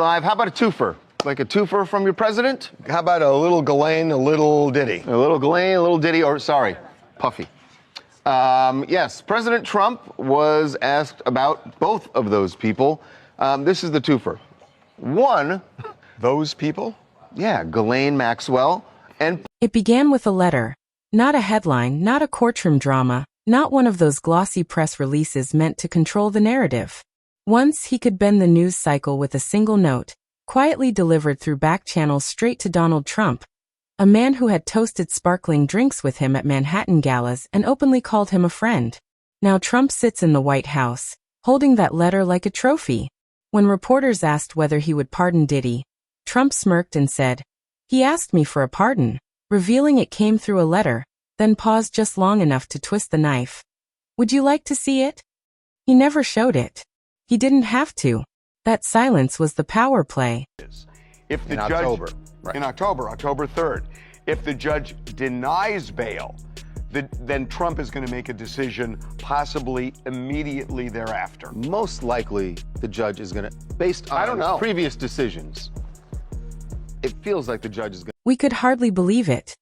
live. How about a twofer? Like a twofer from your president? How about a little Ghislaine, a little Diddy? A little Ghislaine, a little Diddy, or sorry, Puffy. Yes, President Trump was asked about both of those people. This is the twofer. One. Those people? Yeah, Ghislaine Maxwell and... It began with a letter. Not a headline, not a courtroom drama, not one of those glossy press releases meant to control the narrative. Once he could bend the news cycle with a single note, quietly delivered through back channels straight to Donald Trump, a man who had toasted sparkling drinks with him at Manhattan galas and openly called him a friend. Now Trump sits in the White House, holding that letter like a trophy. When reporters asked whether he would pardon Diddy, Trump smirked and said, "He asked me for a pardon," revealing it came through a letter, then paused just long enough to twist the knife. "Would you like to see it?" He never showed it. He didn't have to. That silence was the power play. If the In judge, October, right. In October 3rd, if the judge denies bail, then Trump is going to make a decision possibly immediately thereafter. Most likely, the judge is going to, based on I don't know. previous decisions, it feels like the judge is going to... We could hardly believe it.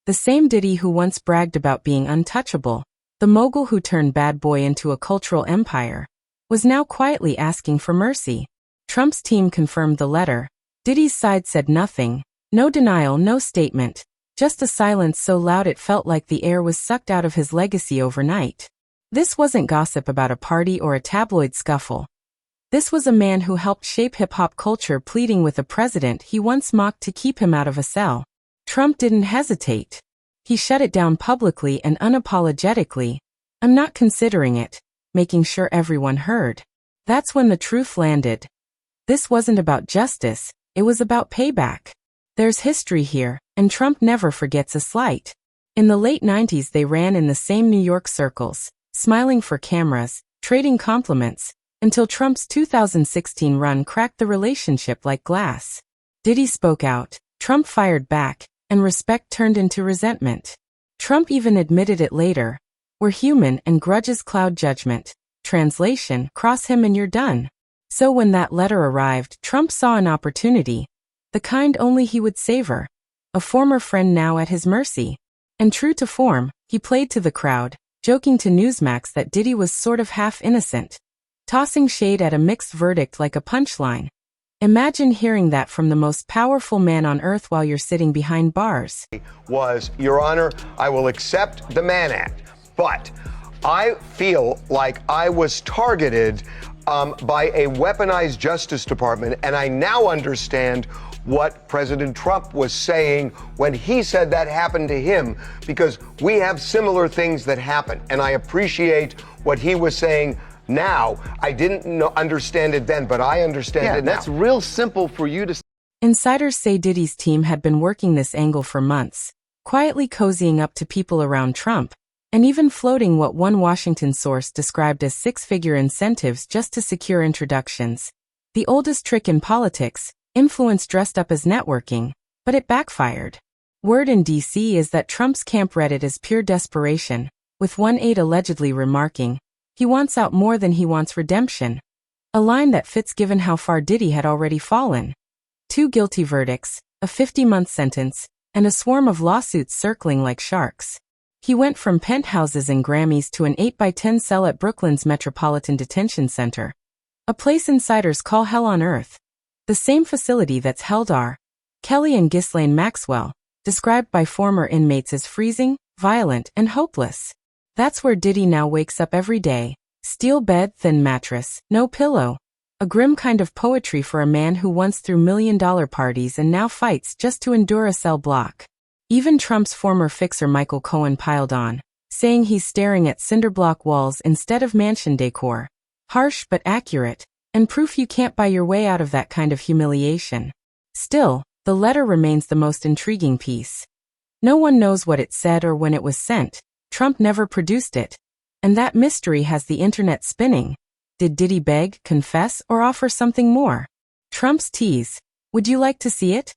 The same Diddy who once bragged about being untouchable, the mogul who turned bad boy into a cultural empire, was now quietly asking for mercy. Trump's team confirmed the letter. Diddy's side said nothing. No denial, no statement. Just a silence so loud it felt like the air was sucked out of his legacy overnight. This wasn't gossip about a party or a tabloid scuffle. This was a man who helped shape hip-hop culture, pleading with a president he once mocked to keep him out of a cell. Trump didn't hesitate. He shut it down publicly and unapologetically. "I'm not considering it," making sure everyone heard. That's when the truth landed. This wasn't about justice, it was about payback. There's history here, and Trump never forgets a slight. In the late 90s they ran in the same New York circles, smiling for cameras, trading compliments, until Trump's 2016 run cracked the relationship like glass. Diddy spoke out, Trump fired back, and respect turned into resentment. Trump even admitted it later. "We're human and grudges cloud judgment. Translation, cross him and you're done." So when that letter arrived, Trump saw an opportunity. The kind only he would savor. A former friend now at his mercy. And true to form, he played to the crowd, joking to Newsmax that Diddy was sort of half innocent. Tossing shade at a mixed verdict like a punchline. Imagine hearing that from the most powerful man on earth while you're sitting behind bars. Was, Your Honor, I will accept the Mann Act, but I feel like I was targeted by a weaponized Justice Department, and I now understand what President Trump was saying when he said that happened to him, because we have similar things that happen, and I appreciate what he was saying now. I didn't understand it then, but I understand it now. That's real simple for you to... Insiders say Diddy's team had been working this angle for months, quietly cozying up to people around Trump, and even floating what one Washington source described as six-figure incentives just to secure introductions. The oldest trick in politics, influence dressed up as networking, but it backfired. Word in D.C. is that Trump's camp read it as pure desperation, with one aide allegedly remarking, "He wants out more than he wants redemption." A line that fits given how far Diddy had already fallen. 2 guilty verdicts, a 50-month sentence, and a swarm of lawsuits circling like sharks. He went from penthouses and Grammys to an 8x10 cell at Brooklyn's Metropolitan Detention Center. A place insiders call hell on earth. The same facility that's held R. Kelly and Ghislaine Maxwell, described by former inmates as freezing, violent, and hopeless. That's where Diddy now wakes up every day. Steel bed, thin mattress, no pillow. A grim kind of poetry for a man who once threw million-dollar parties and now fights just to endure a cell block. Even Trump's former fixer Michael Cohen piled on, saying he's staring at cinderblock walls instead of mansion decor. Harsh but accurate, and proof you can't buy your way out of that kind of humiliation. Still, the letter remains the most intriguing piece. No one knows what it said or when it was sent. Trump never produced it. And that mystery has the internet spinning. Did Diddy beg, confess, or offer something more? Trump's tease. Would you like to see it?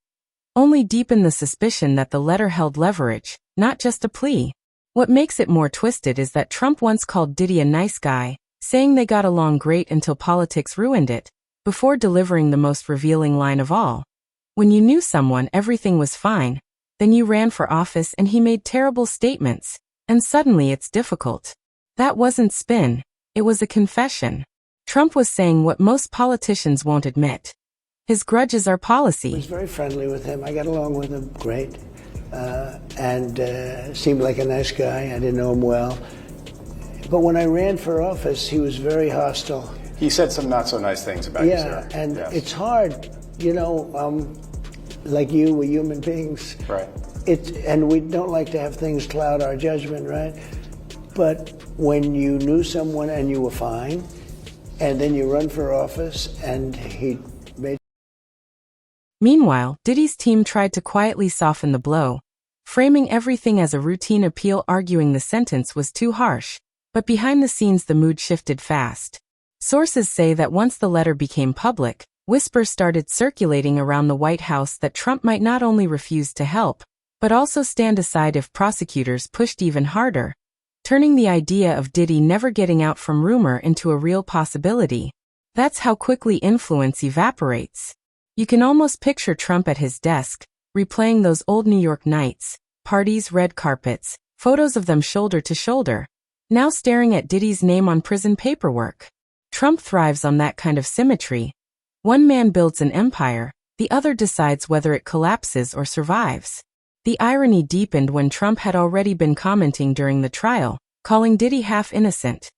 Only deepened the suspicion that the letter held leverage, not just a plea. What makes it more twisted is that Trump once called Diddy a nice guy, saying they got along great until politics ruined it. before delivering the most revealing line of all. When you knew someone everything was fine, then you ran for office and he made terrible statements, and suddenly it's difficult. That wasn't spin, it was a confession. Trump was saying what most politicians won't admit. His grudges are policy. I was very friendly with him. I got along with him great, and seemed like a nice guy. I didn't know him well. But when I ran for office, he was very hostile. He said some not so nice things about you, sir. Yeah, and yes. it's hard, like you, we're human beings. Right. And we don't like to have things cloud our judgment, right? But when you knew someone and you were fine, and then you run for office and he made... Meanwhile, Diddy's team tried to quietly soften the blow, framing everything as a routine appeal, arguing the sentence was too harsh. But behind the scenes the mood shifted fast. Sources say that once the letter became public, whispers started circulating around the White House that Trump might not only refuse to help, but also stand aside if prosecutors pushed even harder, turning the idea of Diddy never getting out from rumor into a real possibility. That's how quickly influence evaporates. You can almost picture Trump at his desk, replaying those old New York nights, parties, red carpets, photos of them shoulder to shoulder, now staring at Diddy's name on prison paperwork. Trump thrives on that kind of symmetry. One man builds an empire, the other decides whether it collapses or survives. The irony deepened when Trump had already been commenting during the trial, calling Diddy half innocent,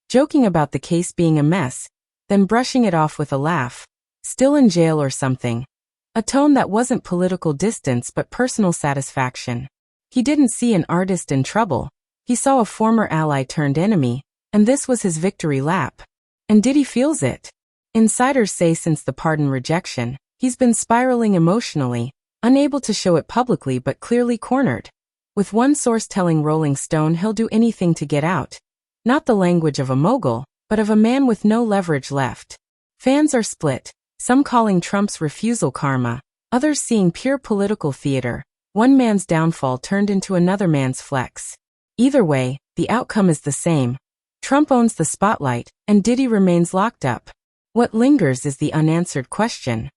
joking about the case being a mess, then brushing it off with a laugh. Still in jail or something. A tone that wasn't political distance but personal satisfaction. He didn't see an artist in trouble. He saw a former ally turned enemy, and this was his victory lap. And Diddy feels it. Insiders say since the pardon rejection, he's been spiraling emotionally, unable to show it publicly but clearly cornered. With one source telling Rolling Stone he'll do anything to get out. Not the language of a mogul, but of a man with no leverage left. Fans are split, some calling Trump's refusal karma, others seeing pure political theater, one man's downfall turned into another man's flex. Either way, the outcome is the same. Trump owns the spotlight, and Diddy remains locked up. What lingers is the unanswered question.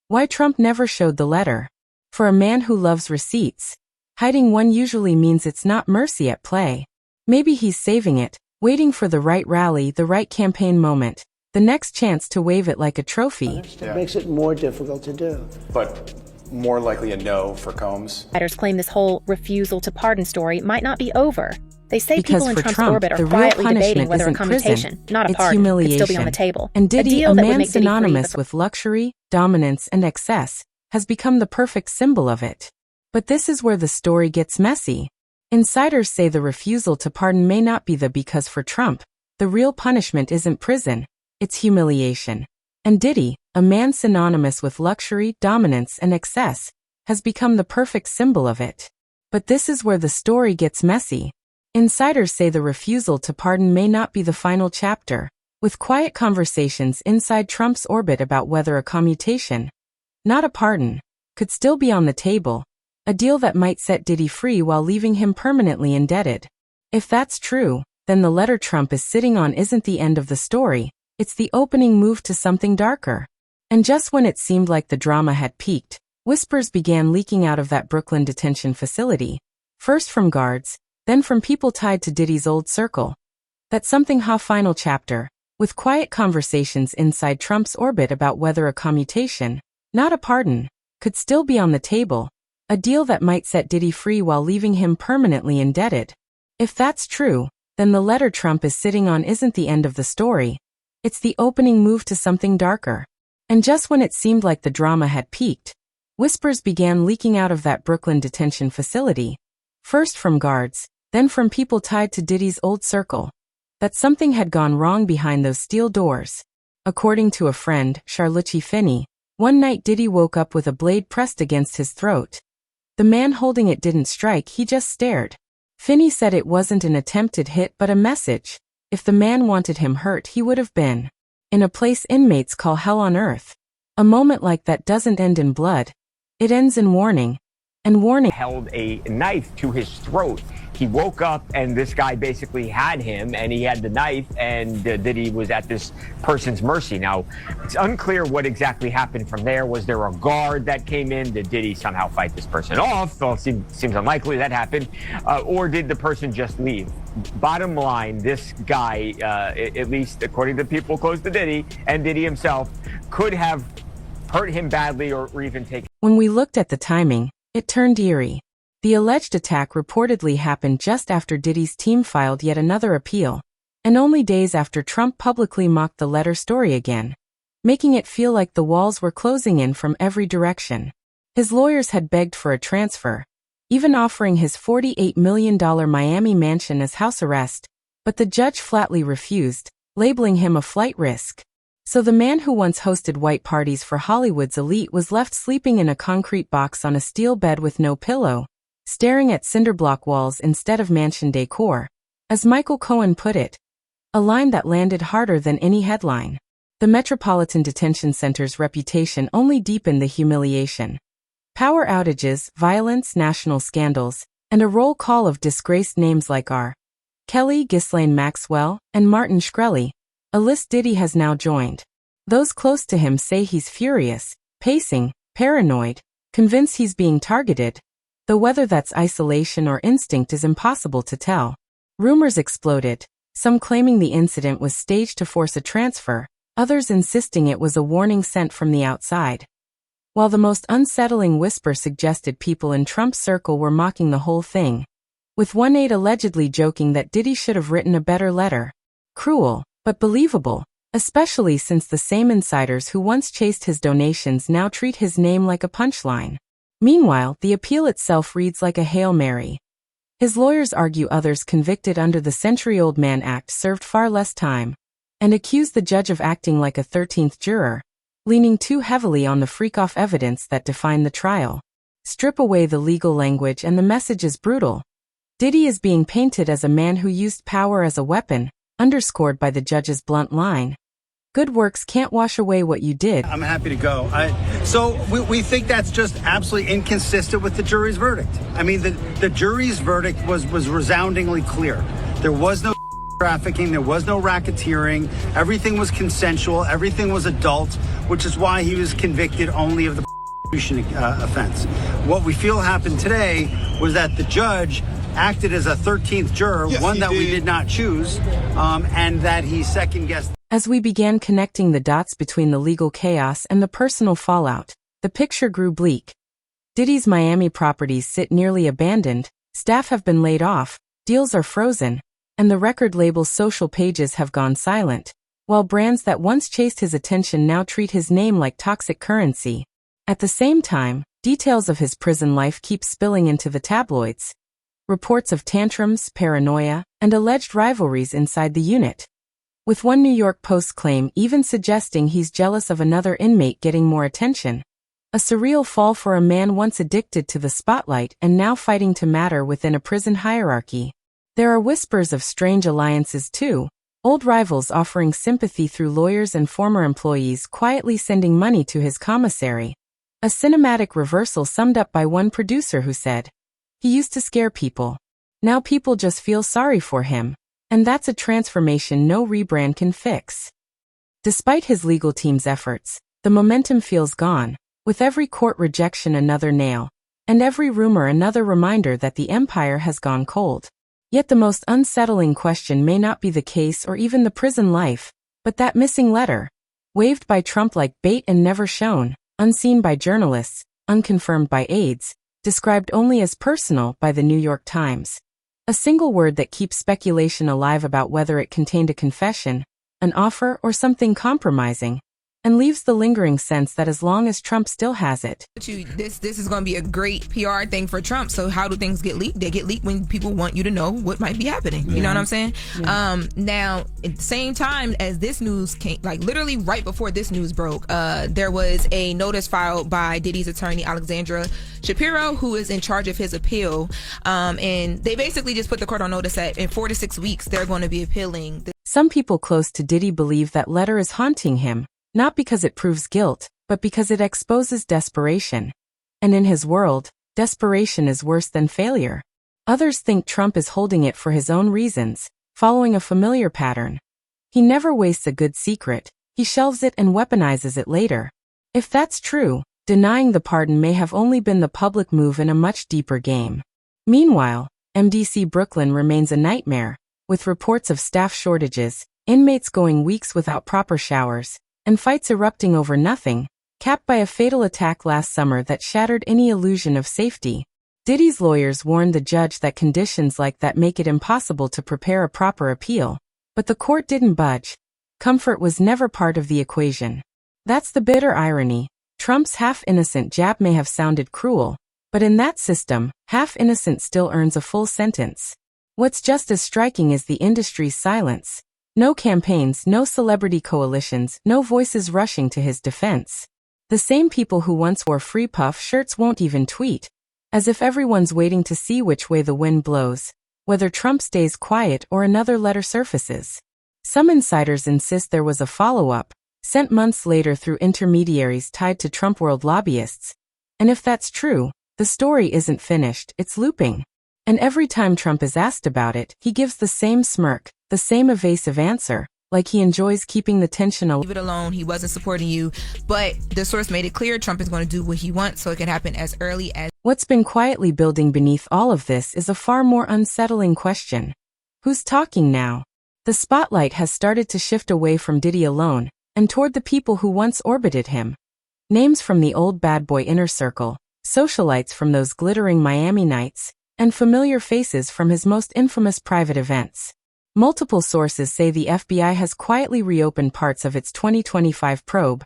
Why Trump never showed the letter? For a man who loves receipts, hiding one usually means it's not mercy at play. Maybe he's saving it, waiting for the right rally, the right campaign moment, the next chance to wave it like a trophy. It makes it more difficult to do. But more likely a no for Combs. Writers claim this whole refusal to pardon story might not be over. They say Because people in for Trump's Trump, orbit are the real quietly debating punishment whether a isn't commutation, prison, not a it's pardon, could still be humiliation. on the table. And Diddy, deal a that would man make Diddy free, synonymous but with luxury, dominance, and excess, has become the perfect symbol of it. But this is where the story gets messy. Insiders say the refusal to pardon may not be because for Trump, the real punishment isn't prison, it's humiliation. And Diddy, a man synonymous with luxury, dominance, and excess, has become the perfect symbol of it. But this is where the story gets messy. Insiders say the refusal to pardon may not be the final chapter, with quiet conversations inside Trump's orbit about whether a commutation, not a pardon, could still be on the table, a deal that might set Diddy free while leaving him permanently indebted. If that's true, then the letter Trump is sitting on isn't the end of the story, it's the opening move to something darker. And just when it seemed like the drama had peaked, whispers began leaking out of that Brooklyn detention facility, first from guards, then from people tied to Diddy's old circle. That something final chapter, with quiet conversations inside Trump's orbit about whether a commutation, not a pardon, could still be on the table, a deal that might set Diddy free while leaving him permanently indebted. If that's true, then the letter Trump is sitting on isn't the end of the story, it's the opening move to something darker. And just when it seemed like the drama had peaked, whispers began leaking out of that Brooklyn detention facility, first from guards, then from people tied to Diddy's old circle, that something had gone wrong behind those steel doors. According to a friend, Charlucci Finney, one night Diddy woke up with a blade pressed against his throat. The man holding it didn't strike, he just stared. Finney said it wasn't an attempted hit but a message. If the man wanted him hurt, he would have been in a place inmates call hell on earth. A moment like that doesn't end in blood. It ends in warning. And warning held a knife to his throat. he woke up and this guy basically had him, and he had the knife, and Diddy was at this person's mercy. Now, it's unclear what exactly happened from there. Was there a guard that came in? Did Diddy somehow fight this person off? Well, seems unlikely that happened. Or did the person just leave? Bottom line, this guy, at least according to people close to Diddy and Diddy himself, could have hurt him badly or even taken. When we looked at the timing, it turned eerie. The alleged attack reportedly happened just after Diddy's team filed yet another appeal, and only days after Trump publicly mocked the letter story again, making it feel like the walls were closing in from every direction. His lawyers had begged for a transfer, even offering his $48 million Miami mansion as house arrest, but the judge flatly refused, labeling him a flight risk. So the man who once hosted white parties for Hollywood's elite was left sleeping in a concrete box on a steel bed with no pillow, staring at cinderblock walls instead of mansion decor. As Michael Cohen put it, a line that landed harder than any headline. The Metropolitan Detention Center's reputation only deepened the humiliation. Power outages, violence, national scandals, and a roll call of disgraced names like R. Kelly, Ghislaine Maxwell, and Martin Shkreli, a list Diddy has now joined. Those close to him say he's furious, pacing, paranoid, convinced he's being targeted, though whether that's isolation or instinct is impossible to tell. Rumors exploded, some claiming the incident was staged to force a transfer, others insisting it was a warning sent from the outside. While the most unsettling whisper suggested people in Trump's circle were mocking the whole thing, with one aide allegedly joking that Diddy should have written a better letter. Cruel, but believable, especially since the same insiders who once chased his donations now treat his name like a punchline. Meanwhile, the appeal itself reads like a Hail Mary. His lawyers argue others convicted under the Century-Old Man Act served far less time, and accuse the judge of acting like a 13th juror, leaning too heavily on the freak-off evidence that defined the trial. Strip away the legal language and the message is brutal. Diddy is being painted as a man who used power as a weapon, underscored by the judge's blunt line. Good works can't wash away what you did. I'm happy to go. So we think that's just absolutely inconsistent with the jury's verdict. I mean, the jury's verdict was resoundingly clear. There was no trafficking, there was no racketeering, everything was consensual, everything was adult, which is why he was convicted only of the offense. What we feel happened today was that the judge acted as a 13th juror, one that we did not choose, and that he second-guessed. As we began connecting the dots between the legal chaos and the personal fallout, the picture grew bleak. Diddy's Miami properties sit nearly abandoned, staff have been laid off, deals are frozen, and the record label's social pages have gone silent, while brands that once chased his attention now treat his name like toxic currency. At the same time, details of his prison life keep spilling into the tabloids. Reports of tantrums, paranoia, and alleged rivalries inside the unit, with one New York Post claim even suggesting he's jealous of another inmate getting more attention. A surreal fall for a man once addicted to the spotlight and now fighting to matter within a prison hierarchy. There are whispers of strange alliances too, old rivals offering sympathy through lawyers and former employees quietly sending money to his commissary. A cinematic reversal summed up by one producer who said, "He used to scare people. Now people just feel sorry for him. And that's a transformation no rebrand can fix." Despite his legal team's efforts, the momentum feels gone, with every court rejection another nail, and every rumor another reminder that the empire has gone cold. Yet the most unsettling question may not be the case or even the prison life, but that missing letter, waved by Trump like bait and never shown, unseen by journalists, unconfirmed by aides, described only as personal by the New York Times. A single word that keeps speculation alive about whether it contained a confession, an offer, or something compromising, and leaves the lingering sense that as long as Trump still has it. This is going to be a great PR thing for Trump. So how do things get leaked? They get leaked when people want you to know what might be happening. You know what I'm saying? Yeah. Now, at the same time as this news came, like literally right before this news broke, there was a notice filed by Diddy's attorney, Alexandra Shapiro, who is in charge of his appeal. And they basically just put the court on notice that in 4 to 6 weeks, they're going to be appealing. Some people close to Diddy believe that letter is haunting him, not because it proves guilt, but because it exposes desperation. And in his world, desperation is worse than failure. Others think Trump is holding it for his own reasons, following a familiar pattern. He never wastes a good secret, he shelves it and weaponizes it later. If that's true, denying the pardon may have only been the public move in a much deeper game. Meanwhile, MDC Brooklyn remains a nightmare, with reports of staff shortages, inmates going weeks without proper showers, and fights erupting over nothing, capped by a fatal attack last summer that shattered any illusion of safety. Diddy's lawyers warned the judge that conditions like that make it impossible to prepare a proper appeal. But the court didn't budge. Comfort was never part of the equation. That's the bitter irony. Trump's half-innocent jab may have sounded cruel, but in that system, half-innocent still earns a full sentence. What's just as striking is the industry's silence. No campaigns, no celebrity coalitions, no voices rushing to his defense. The same people who once wore free puff shirts won't even tweet, as if everyone's waiting to see which way the wind blows, whether Trump stays quiet or another letter surfaces. Some insiders insist there was a follow-up, sent months later through intermediaries tied to Trump world lobbyists. And if that's true, the story isn't finished, it's looping. And every time Trump is asked about it, he gives the same smirk, the same evasive answer, like he enjoys keeping the tension alive. Leave it alone, he wasn't supporting you, but the source made it clear Trump is going to do what he wants, so it can happen as early as... What's been quietly building beneath all of this is a far more unsettling question. Who's talking now? The spotlight has started to shift away from Diddy alone, and toward the people who once orbited him. Names from the old bad boy inner circle, socialites from those glittering Miami nights, and familiar faces from his most infamous private events. Multiple sources say the FBI has quietly reopened parts of its 2025 probe,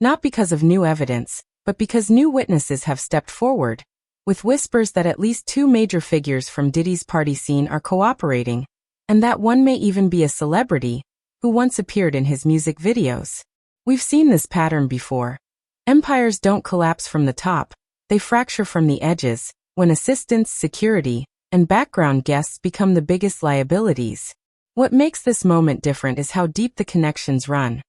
not because of new evidence, but because new witnesses have stepped forward, with whispers that at least two major figures from Diddy's party scene are cooperating, and that one may even be a celebrity who once appeared in his music videos. We've seen this pattern before. Empires don't collapse from the top, they fracture from the edges, when assistants, security, and background guests become the biggest liabilities. What makes this moment different is how deep the connections run.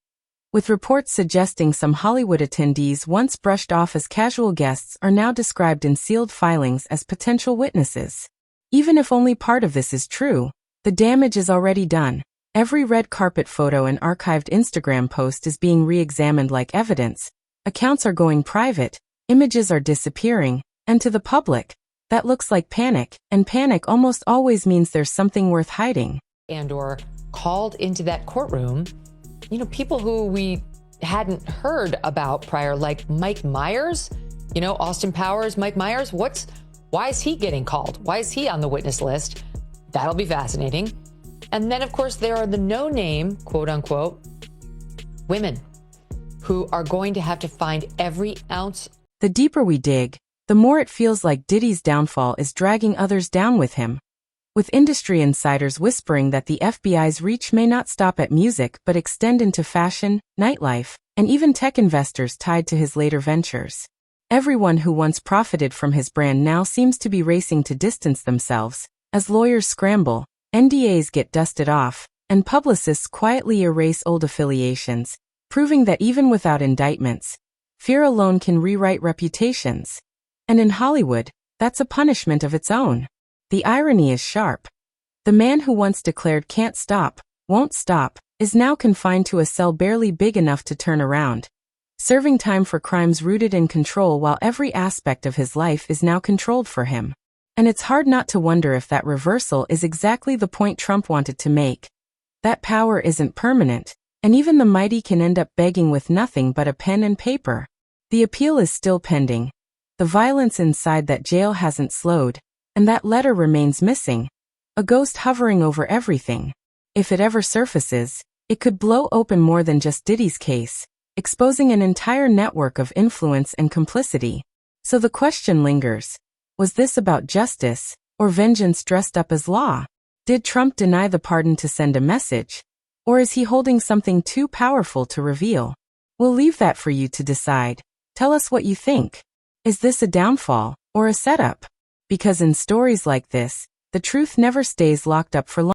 With reports suggesting some Hollywood attendees once brushed off as casual guests are now described in sealed filings as potential witnesses. Even if only part of this is true, the damage is already done. Every red carpet photo and archived Instagram post is being re-examined like evidence. Accounts are going private, images are disappearing, and to the public, that looks like panic, and panic almost always means there's something worth hiding. And/or called into that courtroom, people who we hadn't heard about prior, like Mike Myers, Austin Powers, Mike Myers. Why is he getting called? Why is he on the witness list? That'll be fascinating. And then, of course, there are the no-name, quote unquote, women who are going to have to find every ounce. The deeper we dig, the more it feels like Diddy's downfall is dragging others down with him. With industry insiders whispering that the FBI's reach may not stop at music but extend into fashion, nightlife, and even tech investors tied to his later ventures. Everyone who once profited from his brand now seems to be racing to distance themselves, as lawyers scramble, NDAs get dusted off, and publicists quietly erase old affiliations, proving that even without indictments, fear alone can rewrite reputations. And in Hollywood, that's a punishment of its own. The irony is sharp. The man who once declared can't stop, won't stop, is now confined to a cell barely big enough to turn around, serving time for crimes rooted in control while every aspect of his life is now controlled for him. And it's hard not to wonder if that reversal is exactly the point Trump wanted to make. That power isn't permanent, and even the mighty can end up begging with nothing but a pen and paper. The appeal is still pending. The violence inside that jail hasn't slowed, and that letter remains missing, a ghost hovering over everything. If it ever surfaces, it could blow open more than just Diddy's case, exposing an entire network of influence and complicity. So the question lingers. Was this about justice, or vengeance dressed up as law? Did Trump deny the pardon to send a message? Or is he holding something too powerful to reveal? We'll leave that for you to decide. Tell us what you think. Is this a downfall, or a setup? Because in stories like this, the truth never stays locked up for long.